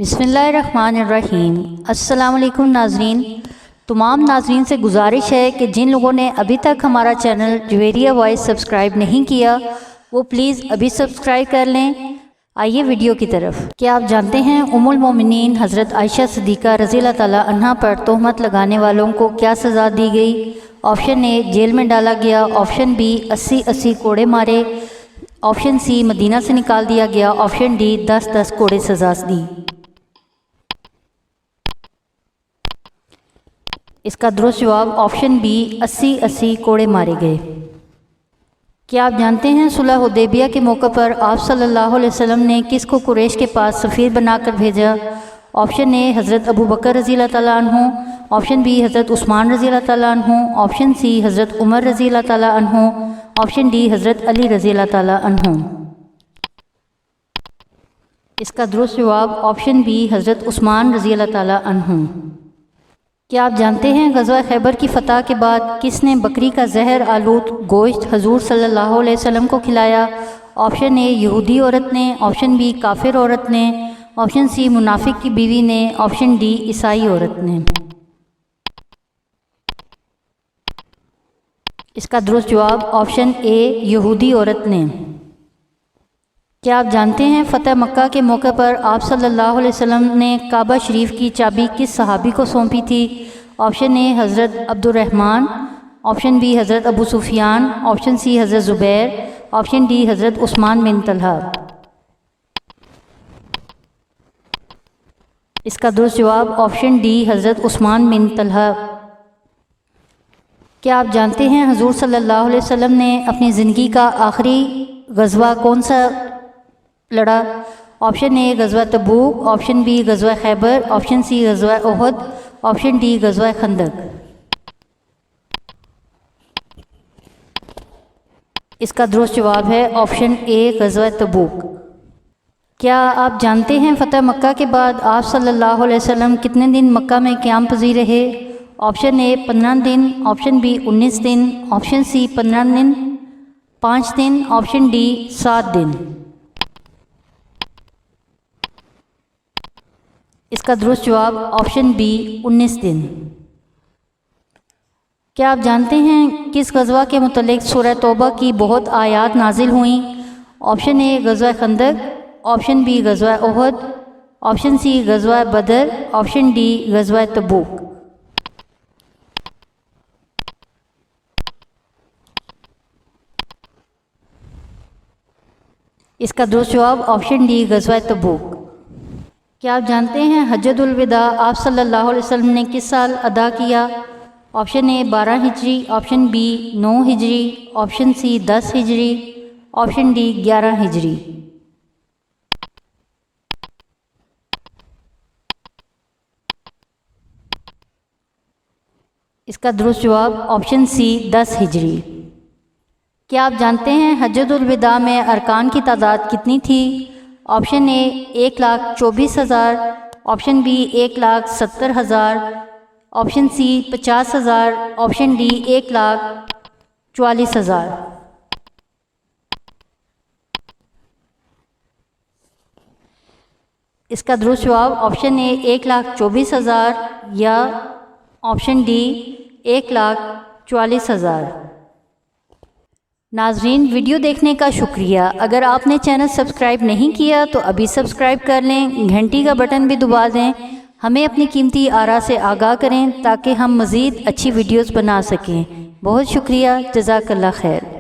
बिस्मिल्लाहिर्रहमानिर्रहीम। अस्सलाम वालेकुम नाज़रीन। तमाम नाज़रीन से गुजारिश है कि जिन लोगों ने अभी तक हमारा चैनल जुवेरिया वॉइस सब्सक्राइब नहीं किया वो प्लीज़ अभी सब्सक्राइब कर लें। आइए वीडियो की तरफ। क्या आप जानते हैं उम्मुल मोमिनीन हज़रत आयशा सिद्दीक़ा रज़ियल्लाहु ताला अन्हा पर तोहमत लगाने वालों को क्या सज़ा दी गई? ऑप्शन ए जेल में डाला गया, ऑप्शन बी 80-80 कोड़े मारे, ऑप्शन सी मदीना से निकाल दिया गया, ऑप्शन डी 10-10 कोड़े सज़ा दी। इसका दुरुस्त जवाब ऑप्शन बी 80-80 कोड़े मारे गए। क्या आप जानते हैं सुलह हुदैबिया के मौके पर आप सल्लल्लाहु अलैहि वसल्लम ने किसको कुरैश के पास सफ़ीर बनाकर भेजा? ऑप्शन ए हज़रत अबू बकर रज़ियल्लाहु ताला अन्हु, ऑप्शन बी हज़रत उस्मान रज़ियल्लाहु ताला अन्हु, ऑप्शन सी हज़रत उमर रज़ियल्लाहु ताला अन्हु, ऑप्शन डी हज़रत अली रज़ियल्लाहु ताला अन्हु। इसका दुरुस्त जवाब ऑप्शन बी हज़रत उस्मान रज़ियल्लाहु ताला अन्हु। क्या आप जानते हैं ग़ज़वा खैबर की फ़तह के बाद किसने बकरी का जहर आलूद गोश्त हजूर सल्लल्लाहु अलैहि वसल्लम को खिलाया? ऑप्शन ए यहूदी औरत ने, ऑप्शन बी काफिर औरत ने, ऑप्शन सी मुनाफिक की बीवी ने, ऑप्शन डी ईसाई औरत ने। इसका दुरुस्त जवाब ऑप्शन ए यहूदी औरत ने। क्या आप जानते हैं फ़तह मक्का के मौके पर आप सल्लल्लाहु अलैहि वसल्लम ने काबा शरीफ की चाबी किस सहाबी को सौंपी थी? ऑप्शन ए हज़रत अब्दुर्रहमान, ऑप्शन बी हज़रत अबू सुफियान, ऑप्शन सी हज़रत ज़ुबैर, ऑप्शन डी हज़रत उस्मान बिन तलहा। इसका दुरुस्त जवाब ऑप्शन डी हज़रत उस्मान बिन तलहा। क्या आप जानते हैं हजूर सल्लल्लाहु अलैहि वसल्लम ने अपनी ज़िंदगी का आखिरी ग़ज़वा कौन सा लड़ा? ऑप्शन ए ग़ज़वा तबूक, ऑप्शन बी ग़ज़वा खैबर, ऑप्शन सी ग़ज़वा उहद, ऑप्शन डी ग़ज़वा खंदक। इसका दुरुस्त जवाब है ऑप्शन ए ग़ज़वा तबूक। क्या आप जानते हैं फ़तह मक्का के बाद आप सल्लल्लाहु अलैहि वसल्लम कितने दिन मक्का में क़याम पज़ीर रहे? ऑप्शन ए 15 दिन, ऑप्शन बी 19 दिन, ऑप्शन सी 15 दिन 5 दिन, ऑप्शन डी 7 दिन। इसका दुरुस्त जवाब ऑप्शन बी 19 दिन। क्या आप जानते हैं किस ग़ज़वा के मुतल्लिक़ सूरह तौबा की बहुत आयात नाजिल हुई? ऑप्शन ए ग़ज़वा खंदक, ऑप्शन बी ग़ज़वा उहद, ऑप्शन सी ग़ज़वा बदर, ऑप्शन डी ग़ज़वा तबूक। इसका दुरुस्त जवाब ऑप्शन डी ग़ज़वा तबूक। क्या आप जानते हैं हज्जतुल विदा आप सल्लल्लाहु अलैहि वसल्लम ने किस साल अदा किया? ऑप्शन ए 12 हिजरी, ऑप्शन बी 9 हिजरी, ऑप्शन सी 10 हिजरी, ऑप्शन डी 11 हिजरी। इसका दुरुस्त जवाब ऑप्शन सी 10 हिजरी। क्या आप जानते हैं हज्जतुल विदा में अरकान की तादाद कितनी थी? Option A 1,24,000, option B 1,70,000, option C 50,000, option D 1,44,000। इसका दुरुस्त जवाब ऑप्शन ए 1,24,000 या ऑप्शन डी 1,44,000। नाज़रीन वीडियो देखने का शुक्रिया। अगर आपने चैनल सब्सक्राइब नहीं किया तो अभी सब्सक्राइब कर लें, घंटी का बटन भी दबा दें। हमें अपनी कीमती आरा से आगाह करें ताकि हम मज़ीद अच्छी वीडियोस बना सकें। बहुत शुक्रिया। जज़ाकल्लाह खैर।